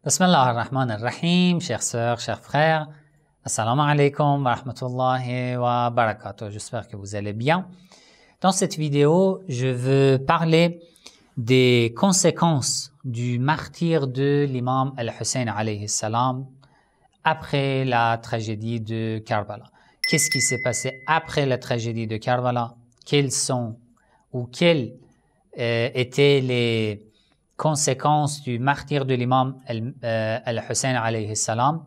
Bismillah ar-Rahman ar-Rahim, chères sœurs, chers frères, assalamu alaikum wa rahmatullahi wa barakatuh. J'espère que vous allez bien. Dans cette vidéo, je veux parler des conséquences du martyre de l'imam al-Hussein alayhi salam après la tragédie de Karbala. Qu'est-ce qui s'est passé après la tragédie de Karbala? Quelles étaient les conséquences du martyre de l'imam al-Hussein alayhi salam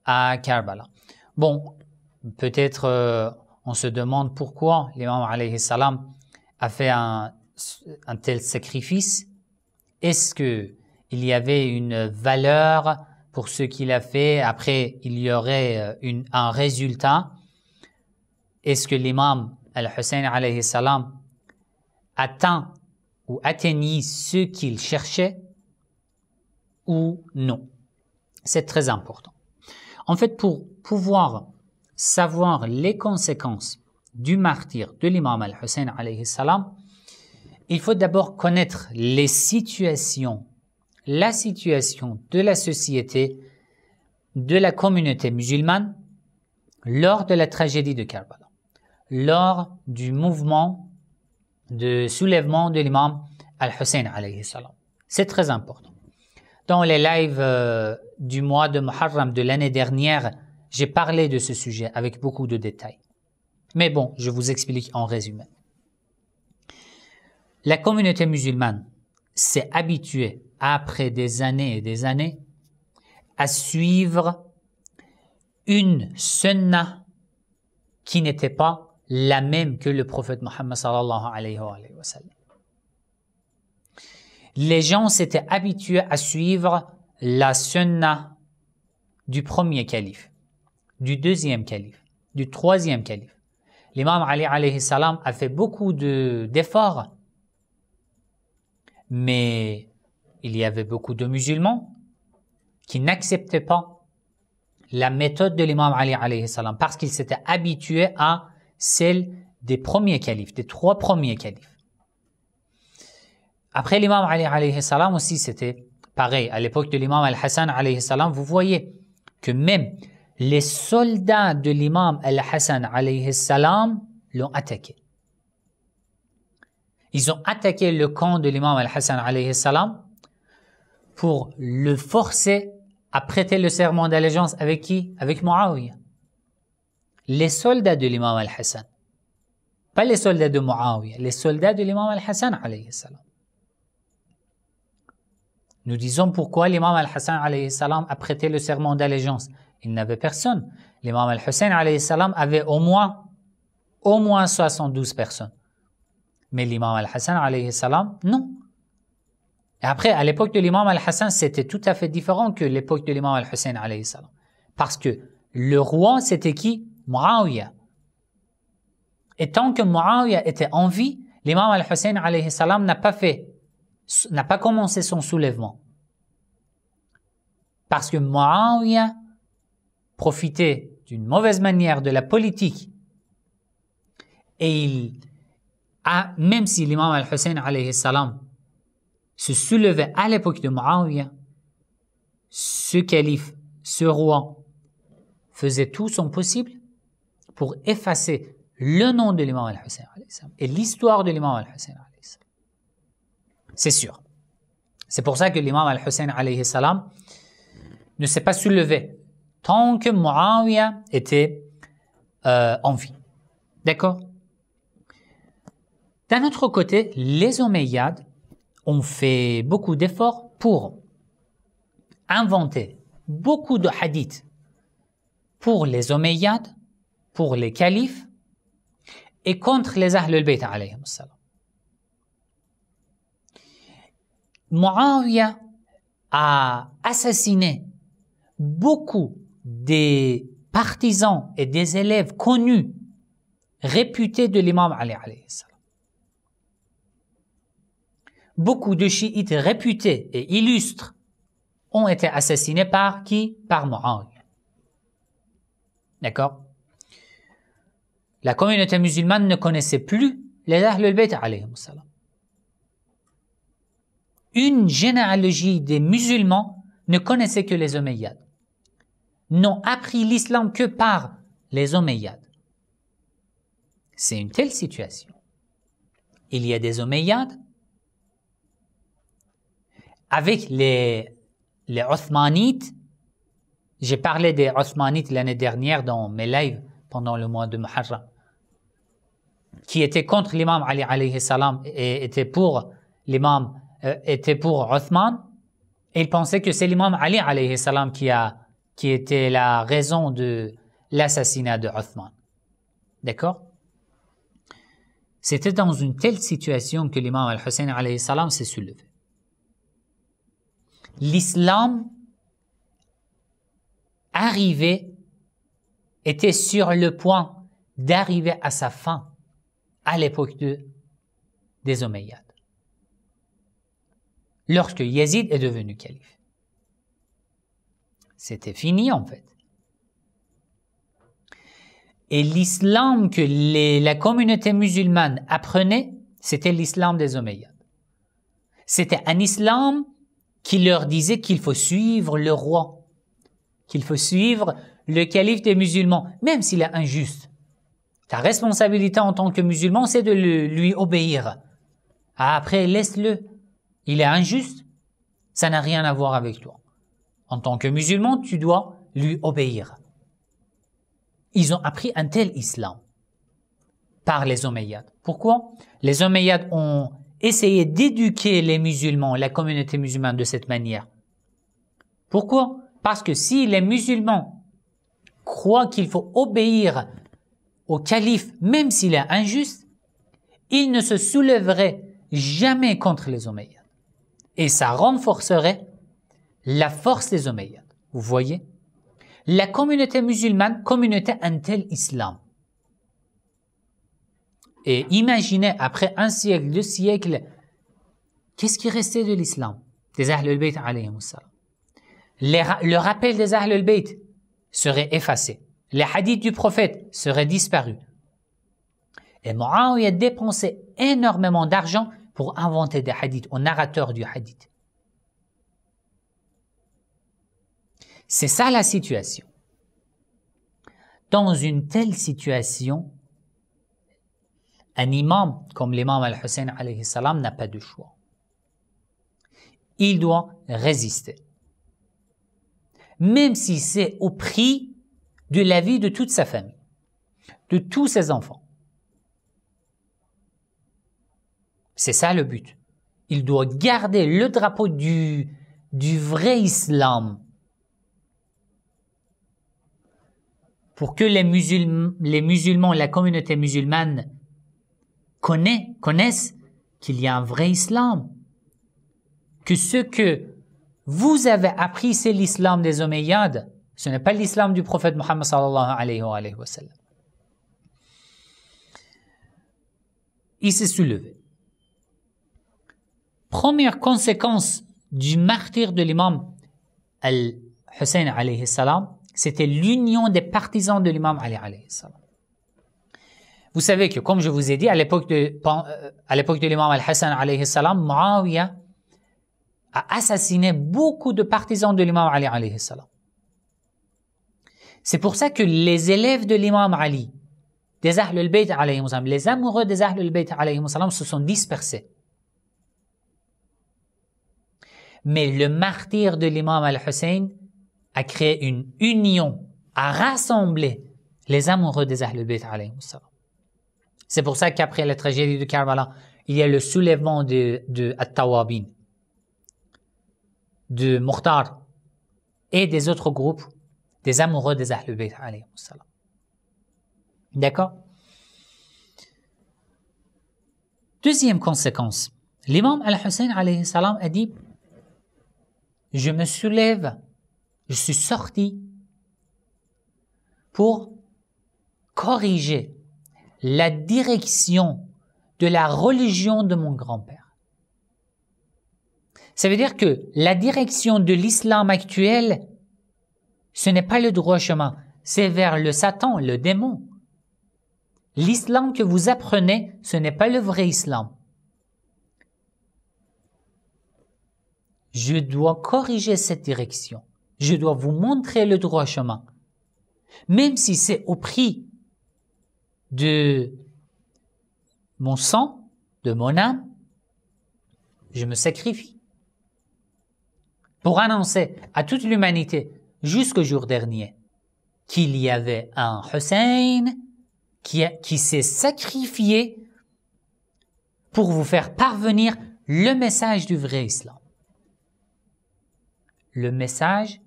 à Karbala. Bon, peut-être on se demande pourquoi l'imam alayhi salam a fait un tel sacrifice. Est-ce que il y avait une valeur pour ce qu'il a fait? Après, il y aurait un résultat. Est-ce que l'imam al-Hussein alayhi salam atteignit ce qu'il cherchait ou non? C'est très important. En fait, pour pouvoir savoir les conséquences du martyre de l'imam al-Hussein alayhi salam, il faut d'abord connaître la situation de la société, de la communauté musulmane lors de la tragédie de Karbala, lors du mouvement de soulèvement de l'imam al-Hussein alayhi salam. C'est très important. Dans les lives du mois de Muharram de l'année dernière, j'ai parlé de ce sujet avec beaucoup de détails. Mais bon, je vous explique en résumé. La communauté musulmane s'est habituée, après des années et des années, à suivre une sunnah qui n'était pas la même que le prophète Mohammed sallallahu alayhi wa sallam. Les gens s'étaient habitués à suivre la sunnah du premier calife, du deuxième calife, du troisième calife. L'imam Ali alayhi salam a fait beaucoup d'efforts, mais il y avait beaucoup de musulmans qui n'acceptaient pas la méthode de l'imam Ali alayhi salam parce qu'ils s'étaient habitués à celle des premiers califes, des trois premiers califes. Après l'imam Ali alayhi salam aussi, c'était pareil. À l'époque de l'imam al-Hassan alayhi salam, vous voyez que même les soldats de l'imam al-Hassan alayhi salam l'ont attaqué. Ils ont attaqué le camp de l'imam al-Hassan alayhi salam pour le forcer à prêter le serment d'allégeance avec qui? Avec Muawiyah. Les soldats de l'imam al-Hassan, pas les soldats de Muawiyah, les soldats de l'imam al-Hassan alayhi salam. Nous disons pourquoi l'imam al-Hassan alayhi salam a prêté le serment d'allégeance. Il n'avait personne. L'imam al-Hussein alayhi salam avait au moins 72 personnes. Mais l'imam al-Hassan alayhi salam, non. Et après, à l'époque de l'imam al-Hassan, c'était tout à fait différent que l'époque de l'imam al-Hussein alayhi salam. Parce que le roi, c'était qui? Muawiyah. Et tant que Muawiyah était en vie, l'imam al-Hussein alayhi salam n'a pas commencé son soulèvement. Parce que Muawiyah profitait d'une mauvaise manière de la politique. Et même si l'imam al-Hussein alayhi salam se soulevait à l'époque de Muawiyah, ce calife, ce roi, faisait tout son possible pour effacer le nom de l'imam al-Hussein alayhi salam et l'histoire de l'imam al-Hussein alayhi salam. C'est sûr. C'est pour ça que l'imam al-Hussein alayhi salam ne s'est pas soulevé tant que Muawiyah était en vie. D'accord? D'un autre côté, les Omeyyades ont fait beaucoup d'efforts pour inventer beaucoup de hadiths pour les Omeyyades, pour les califes et contre les Ahlul Bayt alayhim salam. Muawiyah a assassiné beaucoup des partisans et des élèves connus, réputés de l'imam Ali alayhi salam. Beaucoup de chiites réputés et illustres ont été assassinés par qui? Par Muawiyah. D'accord? La communauté musulmane ne connaissait plus les Ahlul Bayt alayhim salam. Une généalogie des musulmans ne connaissaient que les Omeyyades, n'ont appris l'islam que par les Omeyyades. C'est une telle situation. Il y a des Omeyyades avec les Othmanites. J'ai parlé des Othmanites l'année dernière dans mes lives pendant le mois de Muharram, qui étaient contre l'imam Ali alayhi salam et étaient pour l'imam, étaient pour Othman. Et ils pensaient que c'est l'imam Ali alayhi salam qui était la raison de l'assassinat de Othman. D'accord? C'était dans une telle situation que l'imam al-Hussein alayhi salam s'est soulevé. L'islam était sur le point d'arriver à sa fin à l'époque des Omeyyades, lorsque Yazid est devenu calife. C'était fini en fait. Et l'islam que la communauté musulmane apprenait, c'était l'islam des Omeyyades. C'était un islam qui leur disait qu'il faut suivre le roi, qu'il faut suivre le calife des musulmans, même s'il est injuste. Ta responsabilité en tant que musulman, c'est de lui obéir. Après, laisse-le. Il est injuste, ça n'a rien à voir avec toi. En tant que musulman, tu dois lui obéir. Ils ont appris un tel islam par les Omeyyades. Pourquoi? Les Omeyyades ont essayé d'éduquer les musulmans, la communauté musulmane de cette manière. Pourquoi? Parce que si les musulmans croient qu'il faut obéir au calife, même s'il est injuste, ils ne se soulèveraient jamais contre les Omeyyades. Et ça renforcerait la force des Omeyyades. Vous voyez? La communauté musulmane communautait un tel islam. Et imaginez, après un siècle, 2 siècles, qu'est-ce qui restait de l'islam? Des Ahl al-Bayt alayhim salam. Le rappel des Ahl al-Bayt serait effacé. Les hadiths du prophète seraient disparus. Et Muawiyah dépensait énormément d'argent pour inventer des hadiths, aux narrateurs du hadith. C'est ça la situation. Dans une telle situation, un imam comme l'imam al-Hussein alayhi salam n'a pas de choix. Il doit résister. Même si c'est au prix de la vie de toute sa famille, de tous ses enfants. C'est ça le but. Il doit garder le drapeau du vrai islam pour que les musulmans, la communauté musulmane connaissent qu'il y a un vrai islam. Que ce que vous avez appris, c'est l'islam des Omeyyades. Ce n'est pas l'islam du prophète Mohammed sallallahu alayhi wa sallam. Il s'est soulevé. Première conséquence du martyre de l'imam al-Hussein alayhi salam, c'était l'union des partisans de l'imam Ali alayhi salam. Vous savez que, comme je vous ai dit, à l'époque de l'imam al-Hassan alayhi salam, Muawiyah a assassiné beaucoup de partisans de l'imam Ali alayhi salam. C'est pour ça que les élèves de l'imam Ali, des Ahl al-Bayt alayhi salam, les amoureux des Ahl al-Bayt alayhi salam se sont dispersés. Mais le martyre de l'imam al-Hussein a créé une union, a rassemblé les amoureux des Ahl al-Bayt alayhi salam. C'est pour ça qu'après la tragédie de Karbala, il y a le soulèvement de At-Tawabin, de Mukhtar et des autres groupes des amoureux des Ahl al-Bayt alayhi salam. D'accord? Deuxième conséquence, l'imam al-Hussein alayhi salam a dit: je me soulève, je suis sorti pour corriger la direction de la religion de mon grand-père. Ça veut dire que la direction de l'islam actuel, ce n'est pas le droit chemin, c'est vers le Satan, le démon. L'islam que vous apprenez, ce n'est pas le vrai islam. je dois corriger cette direction. Je dois vous montrer le droit chemin. Même si c'est au prix de mon sang, de mon âme, je me sacrifie pour annoncer à toute l'humanité jusqu'au jour dernier qu'il y avait un Hussein qui s'est sacrifié pour vous faire parvenir le message du vrai islam. Le message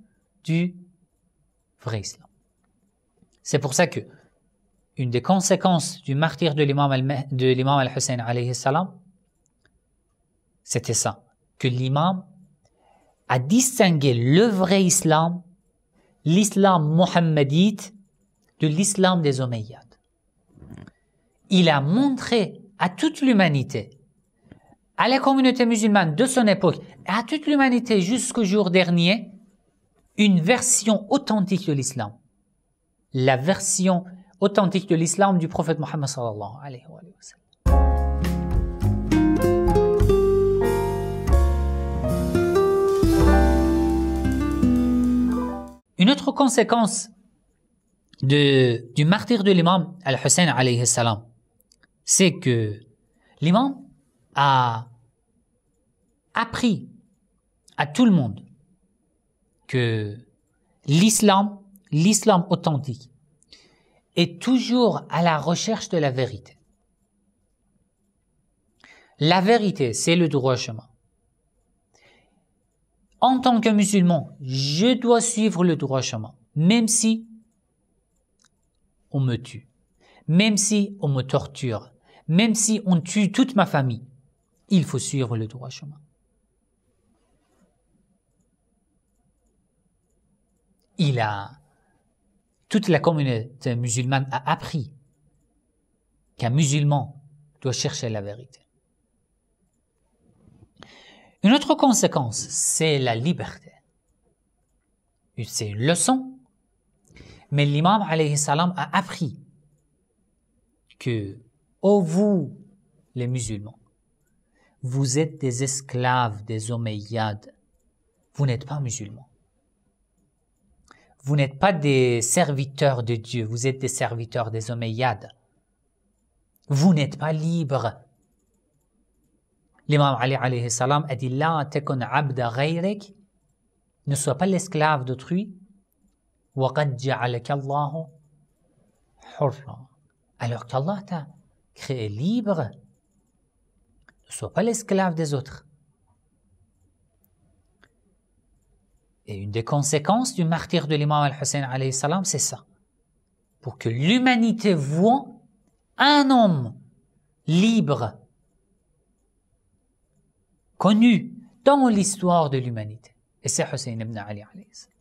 du vrai islam. C'est pour ça que une des conséquences du martyre de l'imam al-Hussein alayhi salam, c'était ça, que l'imam a distingué le vrai islam, l'islam mohammédite, de l'islam des Omeyyades. Il a montré à toute l'humanité, à la communauté musulmane de son époque, et à toute l'humanité jusqu'au jour dernier, une version authentique de l'islam. La version authentique de l'islam du prophète Mohammed sallallahu alayhi wa sallam. Une autre conséquence du martyre de l'imam al-Hussein alayhi salam, c'est que l'imam a appris à tout le monde que l'islam authentique est toujours à la recherche de la vérité. La vérité, c'est le droit chemin. En tant que musulman, je dois suivre le droit chemin, même si on me tue, même si on me torture, même si on tue toute ma famille, il faut suivre le droit chemin. Toute la communauté musulmane a appris qu'un musulman doit chercher la vérité. Une autre conséquence, c'est la liberté. C'est une leçon, mais l'imam alayhi salam a appris que, vous, les musulmans, vous êtes des esclaves des Omeyyades. Vous n'êtes pas musulmans. Vous n'êtes pas des serviteurs de Dieu, vous êtes des serviteurs des Omeyyades. Vous n'êtes pas libres. L'imam Ali alayhi salam a dit « La takun abda ghayrik » ne sois pas l'esclave d'autrui. « Wa qad ja'alaka Allahu hurra » alors qu'Allah t'a créé libre. Ne sois pas l'esclave des autres. Et une des conséquences du martyre de l'imam al-Hussein alayhi salam, c'est ça. Pour que l'humanité voie un homme libre, connu dans l'histoire de l'humanité. Et c'est Hussein ibn Ali alayhi salam.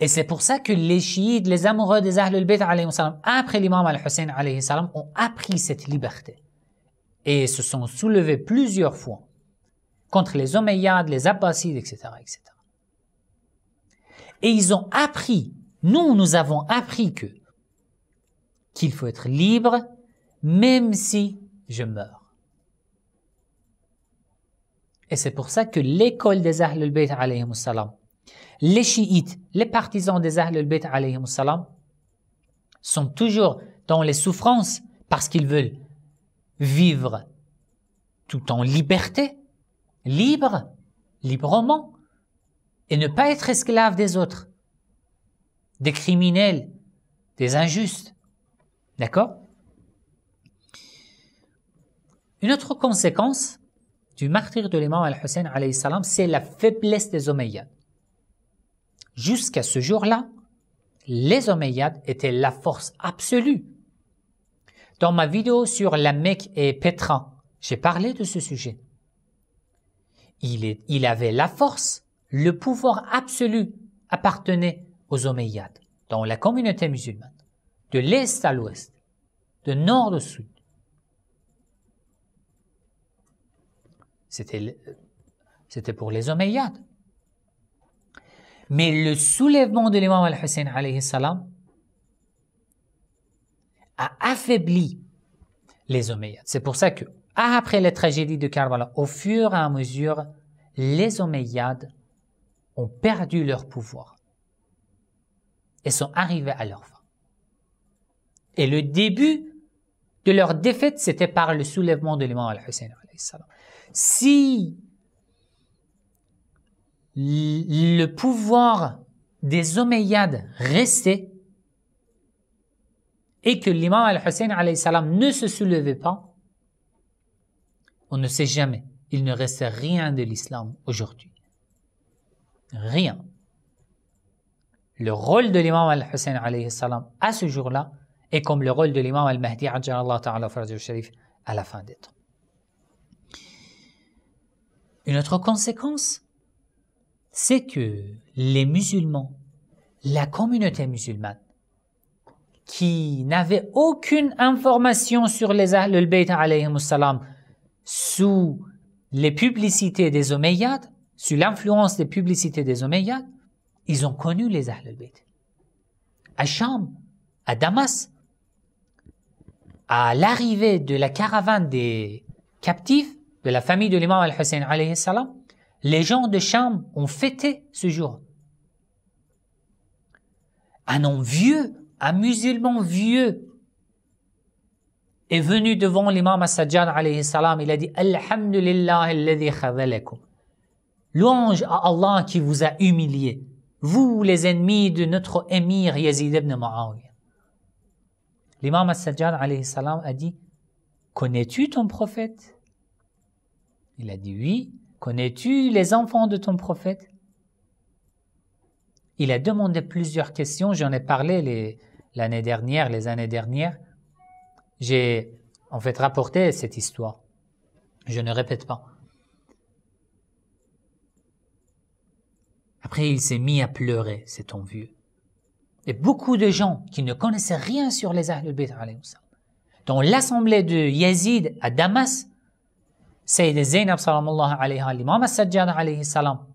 Et c'est pour ça que les chiites, les amoureux des Ahlul Bayt alayhi salam, après l'imam al-Hussein alayhi salam, ont appris cette liberté. Et se sont soulevés plusieurs fois contre les Omeyyades, les Abbasides, etc., etc. Et ils ont appris, nous avons appris qu'il faut être libre, même si je meurs. Et c'est pour ça que l'école des Ahlul Bayt alayhi salam, les chiites, les partisans des Ahlul Bayt alayhi salam, sont toujours dans les souffrances parce qu'ils veulent vivre tout en liberté, librement, et ne pas être esclave des autres, des criminels, des injustes. D'accord? Une autre conséquence du martyre de l'imam al-Hussein alayhi salam, c'est la faiblesse des Omeyyades. Jusqu'à ce jour-là, les Omeyyades étaient la force absolue. Dans ma vidéo sur la Mecque et Pétra, j'ai parlé de ce sujet. Il avait la force, le pouvoir absolu appartenait aux Omeyyades, dans la communauté musulmane, de l'est à l'ouest, de nord au sud. C'était pour les Omeyyades. Mais le soulèvement de l'imam al-Hussein alayhi salam a affaibli les Omeyyades. C'est pour ça que après la tragédie de Karbala, au fur et à mesure, les Omeyyades ont perdu leur pouvoir et sont arrivés à leur fin. Et le début de leur défaite, c'était par le soulèvement de l'imam al-Hussein. Si le pouvoir des Omeyyades restait et que l'imam al-Hussein ne se soulevait pas, on ne sait jamais. Il ne reste rien de l'islam aujourd'hui. Rien. Le rôle de l'imam al-Hussein à ce jour-là est comme le rôle de l'imam al-Mahdi à la fin des temps. Une autre conséquence, c'est que les musulmans, la communauté musulmane, qui n'avait aucune information sur les Ahlul Bayt alayhimus salam sous les publicités des Omeyyades, sous l'influence des publicités des Omeyyades, ils ont connu les Ahlul Bayt. À Cham, à Damas, à l'arrivée de la caravane des captifs de la famille de l'imam al-Hussein alayhi salam, les gens de Cham ont fêté ce jour. Un homme vieux, un musulman vieux, est venu devant l'imam as-Sajjad alayhi salam, il a dit Alhamdulillah alladhi khadhalakum. Louange à Allah qui vous a humilié, vous les ennemis de notre émir Yazid ibn Muawiyah. L'imam as-Sajjad alayhi salam a dit connais-tu ton prophète? Il a dit oui. Connais-tu les enfants de ton prophète? Il a demandé plusieurs questions, j'en ai parlé les années dernières. J'ai en fait rapporté cette histoire. Je ne répète pas. Après, il s'est mis à pleurer, cet homme vieux. Et beaucoup de gens qui ne connaissaient rien sur les Ahlul Bayt, dans l'assemblée de Yazid à Damas, Sayyid Zainab sallallahu alayhi wa l'imam as-Sajjad alayhi salam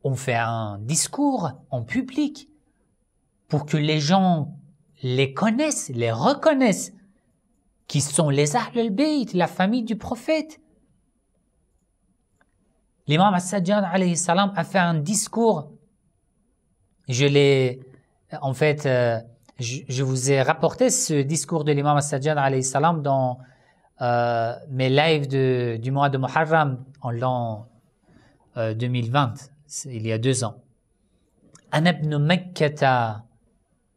ont fait un discours en public pour que les gens les connaissent, les reconnaissent, qui sont les Ahlul Bayt, la famille du prophète. L'imam as-Sajjad alayhi salam a fait un discours. Je vous ai rapporté ce discours de l'imam as-Sajjad alayhi salam dans mes lives du mois de Muharram en l'an 2020, il y a 2 ans. Ana ibn Makkata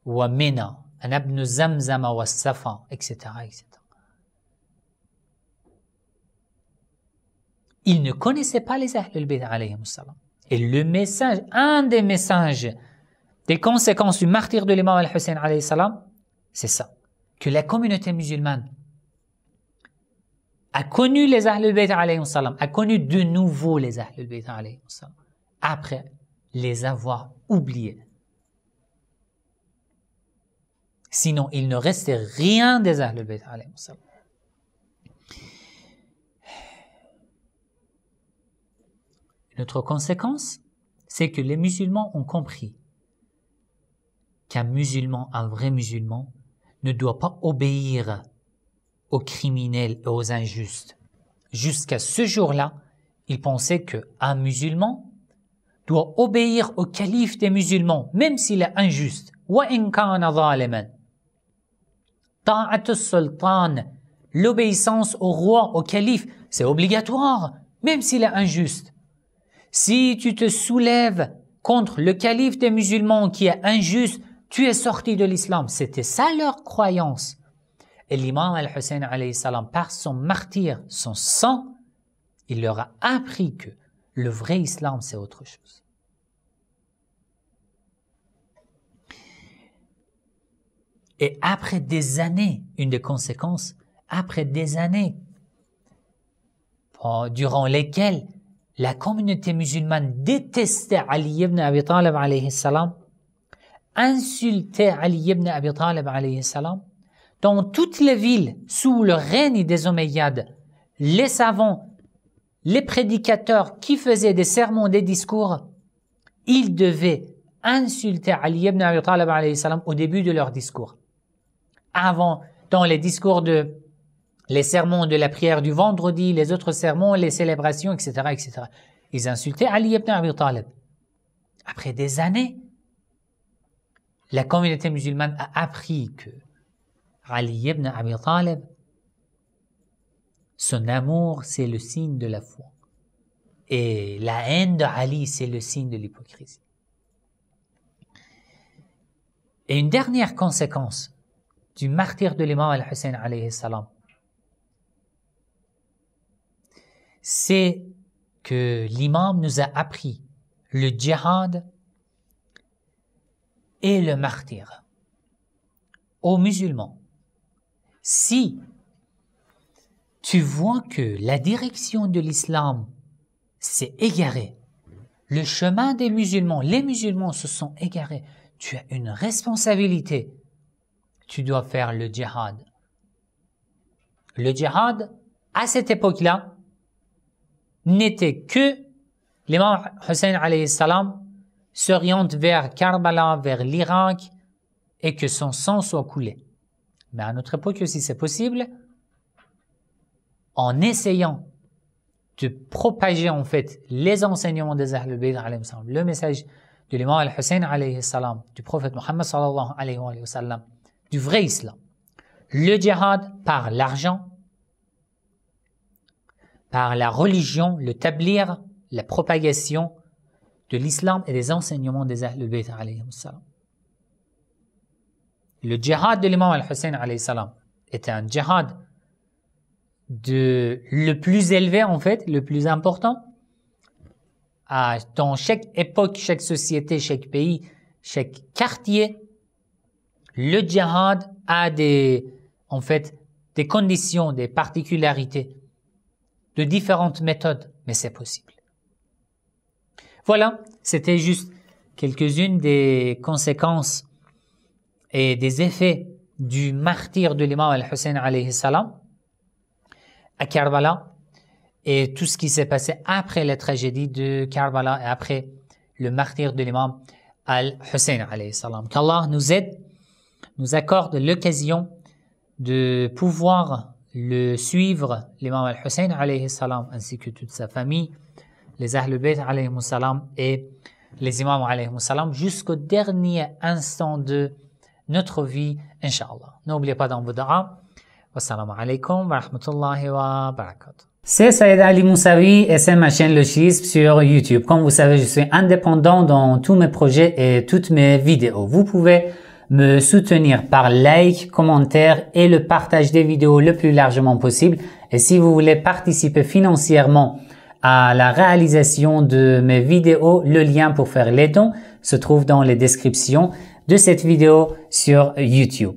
wa Mina, ana ibn Zamzama wa Safa, etc., etc. Ils ne connaissaient pas les Ahlul Bayt alayhimus salam. Et le message, un des messages des conséquences du martyre de l'imam al-Hussein alayhi salam, c'est ça, que la communauté musulmane a connu les Ahlul Bayt alayhi salam, a connu de nouveau les Ahlul Bayt alayhi salam, après les avoir oubliés. Sinon, il ne restait rien des Ahlul Bayt alayhi salam. Une autre conséquence, c'est que les musulmans ont compris qu'un musulman, un vrai musulman, ne doit pas obéir aux criminels et aux injustes. Jusqu'à ce jour-là, ils pensaient qu'un musulman doit obéir au calife des musulmans, même s'il est injuste. وَإِنْ كَانَ ظَالِمًا. طَاعَةُ السُّلْطَانِ, l'obéissance au roi, au calife, c'est obligatoire, même s'il est injuste. Si tu te soulèves contre le calife des musulmans qui est injuste, tu es sorti de l'islam. C'était ça leur croyance. Et l'imam al-Hussein alayhi salam, par son martyre, son sang, il leur a appris que le vrai islam, c'est autre chose. Et après des années, une des conséquences, après des années durant lesquelles la communauté musulmane détestait Ali ibn Abi Talib alayhi salam, insultait Ali ibn Abi Talib alayhi salam, dans toutes les villes sous le règne des Omeyyades, les savants, les prédicateurs qui faisaient des sermons, des discours, ils devaient insulter Ali ibn Abi Talib alayhi salam au début de leur discours. Avant, dans les discours de les sermons de la prière du vendredi, les autres sermons, les célébrations, etc., etc. Ils insultaient Ali ibn Abi Talib. Après des années, la communauté musulmane a appris que Ali ibn Abi Talib, son amour, c'est le signe de la foi. Et la haine de Ali, c'est le signe de l'hypocrisie. Et une dernière conséquence du martyre de l'imam al-Hussein alayhi salam, c'est que l'imam nous a appris le djihad et le martyre aux musulmans. Si tu vois que la direction de l'islam s'est égarée, le chemin des musulmans, les musulmans se sont égarés, tu as une responsabilité. Tu dois faire le djihad. Le djihad, à cette époque-là, n'était que l'imam Hussein alayhi salam s'oriente vers Karbala, vers l'Irak, et que son sang soit coulé. Mais à notre époque aussi, c'est possible, en essayant de propager en fait les enseignements des Ahlul Bayt alayhi salam, le message de l'imam al-Hussein alayhi salam, du prophète Muhammad sallallahu alayhi wa sallam, du vrai islam. Le djihad par l'argent, par la religion, le tablir, la propagation de l'islam et des enseignements des Ahlul Bayt alayhi salam. Le djihad de l'imam al-Hussein alayhi salam était un djihad le plus élevé en fait, le plus important. Dans chaque époque, chaque société, chaque pays, chaque quartier, le djihad a des conditions, des particularités, de différentes méthodes, mais c'est possible. Voilà, c'était juste quelques-unes des conséquences et des effets du martyre de l'imam al-Hussein alayhi salam à Karbala et tout ce qui s'est passé après la tragédie de Karbala et après le martyre de l'imam al-Hussein alayhi salam. Qu'Allah nous aide, nous accorde l'occasion de pouvoir le suivre, l'imam al-Hussein alayhi salam, ainsi que toute sa famille, les Ahlul Bayt alayhi salam et les imams alayhi salam, jusqu'au dernier instant de notre vie, Inch'Allah. N'oubliez pas dans vos du'as. Wassalamu alaikum wa rahmatullahi wa barakatuh. C'est Saïd Ali Moussaoui et c'est ma chaîne Le Schisme sur YouTube. Comme vous savez, je suis indépendant dans tous mes projets et toutes mes vidéos. Vous pouvez me soutenir par like, commentaire et le partage des vidéos le plus largement possible. Et si vous voulez participer financièrement à la réalisation de mes vidéos, le lien pour faire les dons se trouve dans les descriptions de cette vidéo sur YouTube.